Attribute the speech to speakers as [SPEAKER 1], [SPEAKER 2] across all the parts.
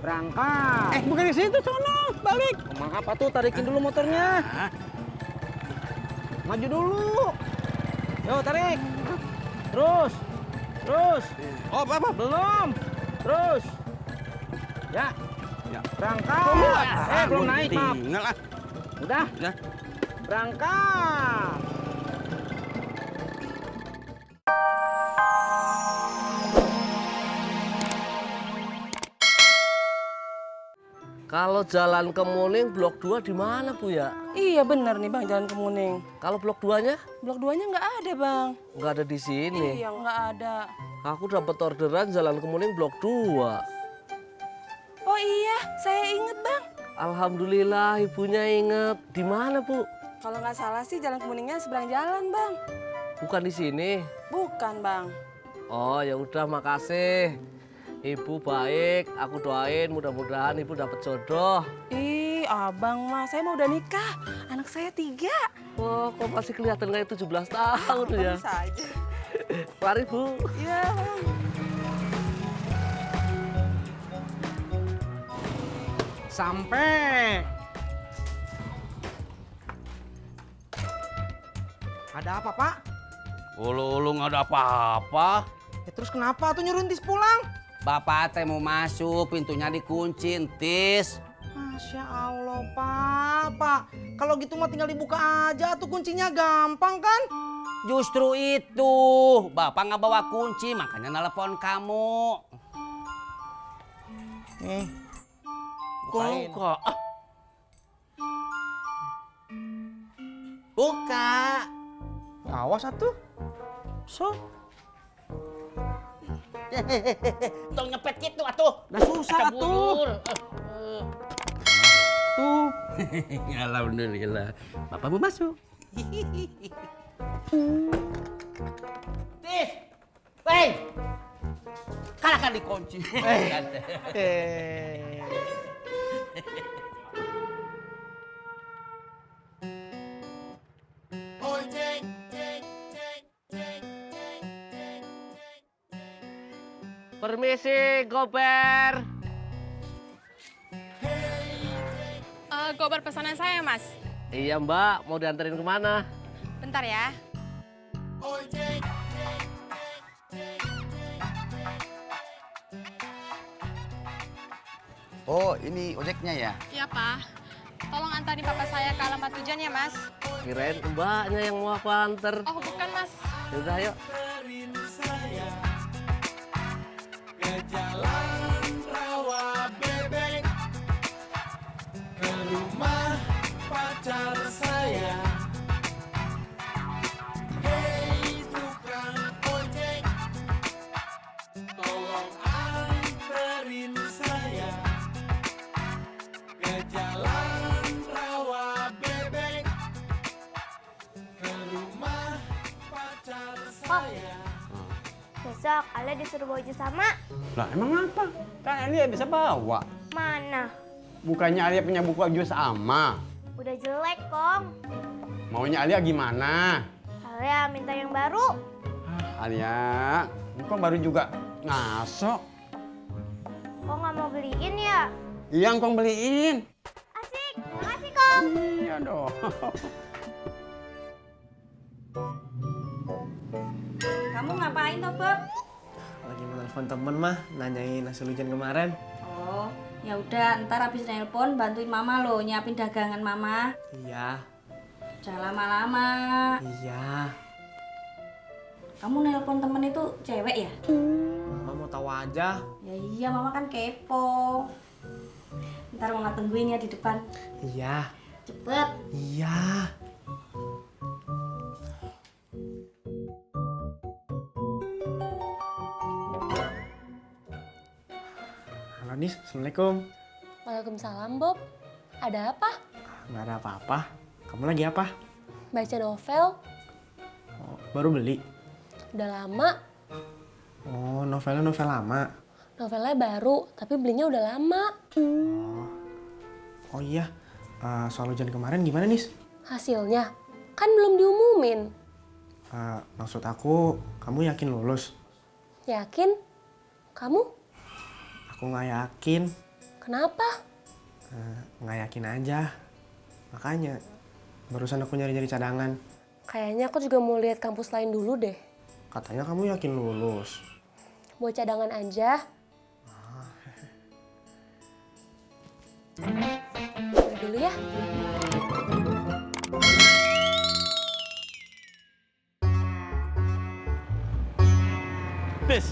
[SPEAKER 1] Berangkat.
[SPEAKER 2] Bukan di situ, sono. Balik.
[SPEAKER 1] Maaf tuh, tarikin dulu motornya. Maju dulu. Yo, tarik. Terus. Terus.
[SPEAKER 2] Oh, apa?
[SPEAKER 1] Belum. Terus. Ya.
[SPEAKER 2] Ya.
[SPEAKER 1] Berangkat. Belum naik, maaf.
[SPEAKER 2] Tinggal ah.
[SPEAKER 1] Udah.
[SPEAKER 2] Ya.
[SPEAKER 1] Berangkat.
[SPEAKER 3] Kalau Jalan Kemuning Blok 2 di mana, Bu ya?
[SPEAKER 4] Iya bener nih Bang, Jalan Kemuning.
[SPEAKER 3] Kalau Blok 2-nya?
[SPEAKER 4] Blok 2-nya nggak ada Bang.
[SPEAKER 3] Nggak ada di sini.
[SPEAKER 4] Iya nggak ada.
[SPEAKER 3] Aku dapat orderan Jalan Kemuning Blok 2.
[SPEAKER 4] Oh iya, saya inget Bang.
[SPEAKER 3] Alhamdulillah ibunya inget. Di mana, Bu?
[SPEAKER 4] Kalau nggak salah sih Jalan Kemuningnya seberang jalan Bang.
[SPEAKER 3] Bukan di sini.
[SPEAKER 4] Bukan Bang.
[SPEAKER 3] Oh, ya udah, makasih. Ibu baik, aku doain mudah-mudahan ibu dapat jodoh.
[SPEAKER 4] Ih, abang mah, saya mau udah nikah. Anak saya 3.
[SPEAKER 3] Wah, kok masih kelihatan kayak 17 tahun ya?
[SPEAKER 4] Bisa aja.
[SPEAKER 3] Mari, Bu.
[SPEAKER 4] Iya Bang.
[SPEAKER 1] Sampai. Ada apa, Pak?
[SPEAKER 2] Ulu-ulu nggak ada apa-apa.
[SPEAKER 1] Ya, terus kenapa tuh nyuruh Tis pulang?
[SPEAKER 2] Bapak teh mau masuk, pintunya dikunci, Tis.
[SPEAKER 1] Masya Allah, Pak. Kalau gitu mah tinggal dibuka aja tuh kuncinya gampang kan?
[SPEAKER 2] Justru itu, Bapak nggak bawa kunci, makanya nelpon kamu.
[SPEAKER 1] Nih.
[SPEAKER 2] Kok? Buka.
[SPEAKER 1] Awas atuh.
[SPEAKER 2] So. Tong nyepet gitu atuh.
[SPEAKER 1] Udah susah tuh. Tuh.
[SPEAKER 2] Alhamdulillah. Bapak mau masuk. Tis. Wey. Kan dikunci.
[SPEAKER 3] Permisi, Gober.
[SPEAKER 5] Gober pesanan saya, Mas.
[SPEAKER 3] Iya, Mbak. Mau dianterin kemana?
[SPEAKER 5] Bentar ya.
[SPEAKER 6] Oh, ini ojeknya ya?
[SPEAKER 5] Iya, Pak. Tolong antarin papa saya ke alamat tujuan ya, Mas.
[SPEAKER 3] Kirain Mbaknya yang mau aku anter.
[SPEAKER 5] Oh, bukan, Mas.
[SPEAKER 3] Yaudah, yuk.
[SPEAKER 7] Besok Ale disuruh bawa jus sama.
[SPEAKER 8] Lah emang apa? Kan Alia bisa bawa.
[SPEAKER 7] Mana?
[SPEAKER 8] Bukannya Alia punya buku jus ama.
[SPEAKER 7] Udah jelek, Kong.
[SPEAKER 8] Maunya Alia gimana?
[SPEAKER 7] Ale minta yang baru.
[SPEAKER 8] Alia, kok baru juga ngaso?
[SPEAKER 7] Kok nggak mau beliin ya?
[SPEAKER 8] Iya, engkong beliin.
[SPEAKER 7] Asik, makasih, Kong.
[SPEAKER 8] Iya dong.
[SPEAKER 9] Kamu ngapain toh, Bob?
[SPEAKER 10] Lagi menelpon temen mah, nanyain hasil ujian kemarin.
[SPEAKER 9] Oh, ya udah, ntar habis nelpon bantuin mama lo nyiapin dagangan mama.
[SPEAKER 10] Iya.
[SPEAKER 9] Jangan lama-lama.
[SPEAKER 10] Iya.
[SPEAKER 9] Kamu nelpon temen itu cewek ya?
[SPEAKER 10] Mama mau tahu aja.
[SPEAKER 9] Ya iya, mama kan kepo. Ntar mama tungguin ya di depan.
[SPEAKER 10] Iya.
[SPEAKER 9] Cepet.
[SPEAKER 10] Iya. Halo Nis, Assalamualaikum.
[SPEAKER 11] Waalaikumsalam, Bob. Ada apa?
[SPEAKER 10] Nggak ada apa-apa. Kamu lagi apa?
[SPEAKER 11] Baca novel.
[SPEAKER 10] Oh, baru beli?
[SPEAKER 11] Udah lama.
[SPEAKER 10] Oh, novelnya novel lama.
[SPEAKER 11] Novelnya baru, tapi belinya udah lama.
[SPEAKER 10] Oh iya, soal ujian kemarin gimana Nis?
[SPEAKER 11] Hasilnya kan belum diumumin.
[SPEAKER 10] Maksud aku, kamu yakin lulus?
[SPEAKER 11] Yakin? Kamu?
[SPEAKER 10] Aku nggak yakin.
[SPEAKER 11] Kenapa?
[SPEAKER 10] Nggak yakin aja. Makanya, barusan aku nyari-nyari cadangan.
[SPEAKER 11] Kayaknya aku juga mau lihat kampus lain dulu deh.
[SPEAKER 10] Katanya kamu yakin lulus.
[SPEAKER 11] Buat cadangan aja. Beli dulu ya.
[SPEAKER 8] Tis.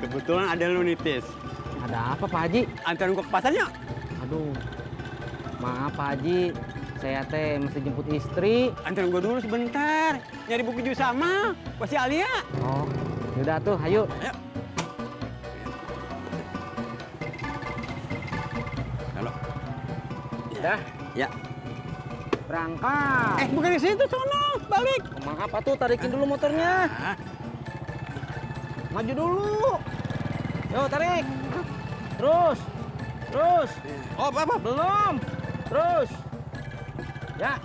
[SPEAKER 8] Kebetulan ada lu nih, Tis.
[SPEAKER 1] Ada apa Pak Haji?
[SPEAKER 8] Antarin gua ke pasarnya.
[SPEAKER 1] Aduh, maaf Pak Haji. Saya teh mesti jemput istri.
[SPEAKER 8] Antarin gua dulu sebentar. Nyari buku jus sama. Pasti Alia.
[SPEAKER 1] Oh, yaudah tuh, ayo.
[SPEAKER 8] Ayo. Halo.
[SPEAKER 1] Dah,
[SPEAKER 8] Ya.
[SPEAKER 1] berangkat.
[SPEAKER 8] Bukan di situ, sono. Balik.
[SPEAKER 1] Maaf tuh, tarikin dulu motornya.
[SPEAKER 8] Ah.
[SPEAKER 1] Maju dulu. Yo, tarik. Terus. Terus.
[SPEAKER 8] Oh, apa?
[SPEAKER 1] Belum. Terus. Ya.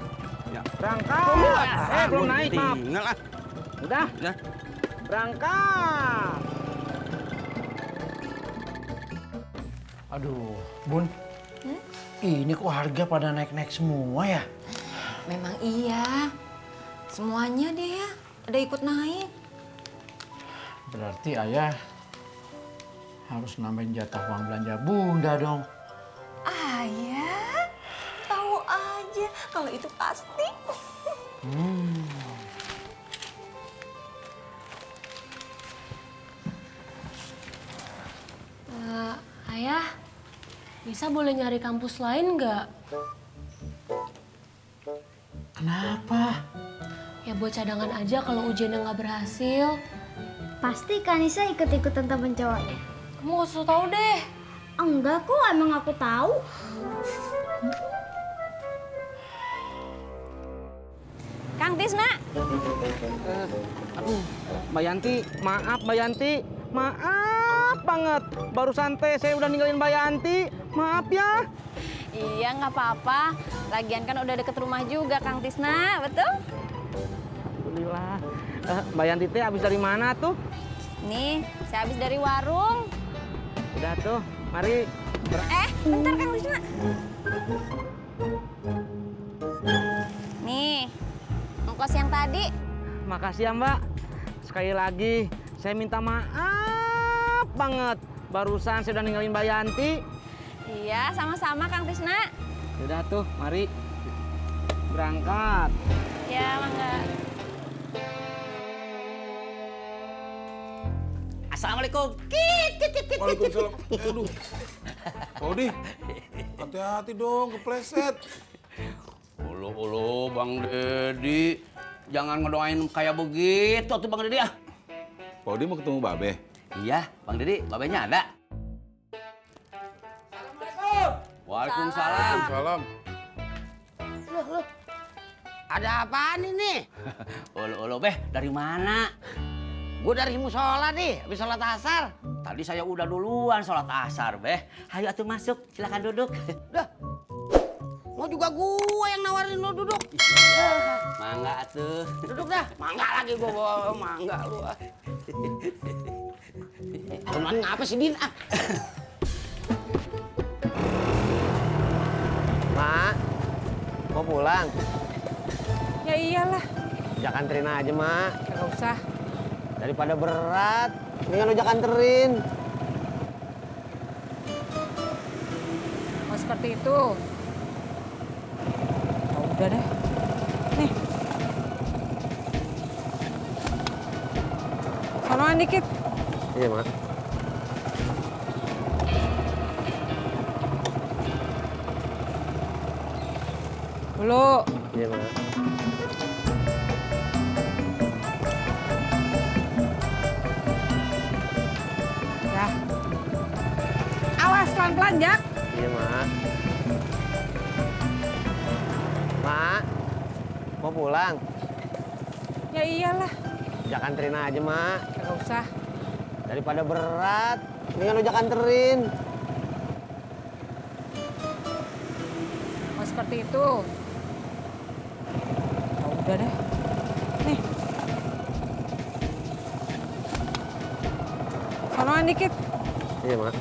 [SPEAKER 8] Ya.
[SPEAKER 1] Berangkat. Belum naik, maaf.
[SPEAKER 8] Tinggal ah.
[SPEAKER 1] Udah.
[SPEAKER 8] Udah.
[SPEAKER 1] Berangkat.
[SPEAKER 6] Aduh, Bun. Ini kok harga pada naik-naik semua ya?
[SPEAKER 9] Memang iya. Semuanya deh ya, ada ikut naik.
[SPEAKER 6] Berarti ayah harus nambahin jatah uang belanja bunda dong.
[SPEAKER 9] Ayah, tahu aja kalau itu pasti.
[SPEAKER 11] Ayah, bisa boleh nyari kampus lain nggak?
[SPEAKER 6] Kenapa?
[SPEAKER 11] Ya buat cadangan aja kalau ujiannya nggak berhasil.
[SPEAKER 7] Pasti Kanisa ikut-ikutan temen cowoknya.
[SPEAKER 11] Kamu nggak usah tahu deh.
[SPEAKER 7] Enggak kok, emang aku tahu.
[SPEAKER 9] Kang Tisna,
[SPEAKER 1] Aduh, Mbak Yanti, maaf Mbak Yanti. Maaf banget. Baru santai saya udah ninggalin Mbak Yanti. Maaf ya.
[SPEAKER 9] iya nggak apa-apa. Lagian kan udah deket rumah juga Kang Tisna, betul?
[SPEAKER 1] Alhamdulillah. Mbak Yanti teh habis dari mana tuh?
[SPEAKER 9] Nih, saya habis dari warung.
[SPEAKER 1] Udah tuh, mari.
[SPEAKER 9] Bentar Kang Tisna. Nih, ongkos yang tadi.
[SPEAKER 1] Makasih ya Mbak. Sekali lagi, saya minta maaf banget. Barusan saya udah ninggalin Mbak Yanti.
[SPEAKER 9] Iya, sama-sama Kang Tisna.
[SPEAKER 1] Udah tuh, mari. Berangkat.
[SPEAKER 9] Ya, mangga.
[SPEAKER 2] Assalamualaikum.
[SPEAKER 12] Waalaikumsalam. Aduh. Odi, hati-hati dong, kepleset.
[SPEAKER 2] Ulu Bang Dedi. Jangan ngedoain kayak begitu tuh Bang Dedi ah.
[SPEAKER 12] Pak Odi mau ketemu Babe.
[SPEAKER 2] Iya, Bang Dedi, babenya ada. Waalaikumsalam.
[SPEAKER 12] Salam.
[SPEAKER 2] Ada apaan ini? Ulu Beh, dari mana? Gue dari musola nih, habis sholat asar. Tadi saya udah duluan sholat asar, Beh. Ayo atuh masuk, silakan duduk. Dah. Mau juga gue yang nawarin lo duduk. Mangga atuh. Duduk dah. Mangga lagi gue bawa mangga lu. Cuman ngapa sih Din?
[SPEAKER 3] Mak, mau pulang?
[SPEAKER 4] Ya iyalah,
[SPEAKER 3] Jak anterin aja, Mak.
[SPEAKER 4] nggak usah.
[SPEAKER 3] Daripada berat, mendingan ojak anterin.
[SPEAKER 4] Oh seperti itu. Oh, udah deh. Nih. Sonoan dikit.
[SPEAKER 3] Iya, Mak.
[SPEAKER 4] Dulu.
[SPEAKER 3] Iya, Mak.
[SPEAKER 4] Ya. Awas pelan-pelan, Jak.
[SPEAKER 3] Iya, Mak. Mak, mau pulang?
[SPEAKER 4] Ya iyalah,
[SPEAKER 3] Jak anterin aja, Mak.
[SPEAKER 4] nggak usah.
[SPEAKER 3] Daripada berat, mendingan ojak anterin.
[SPEAKER 4] Oh seperti itu. Oh, udah deh. Nih. Sonoan dikit.
[SPEAKER 3] Iya, Mak.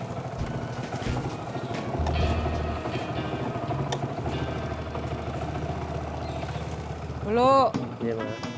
[SPEAKER 1] Dulu.
[SPEAKER 3] Iya, Mak.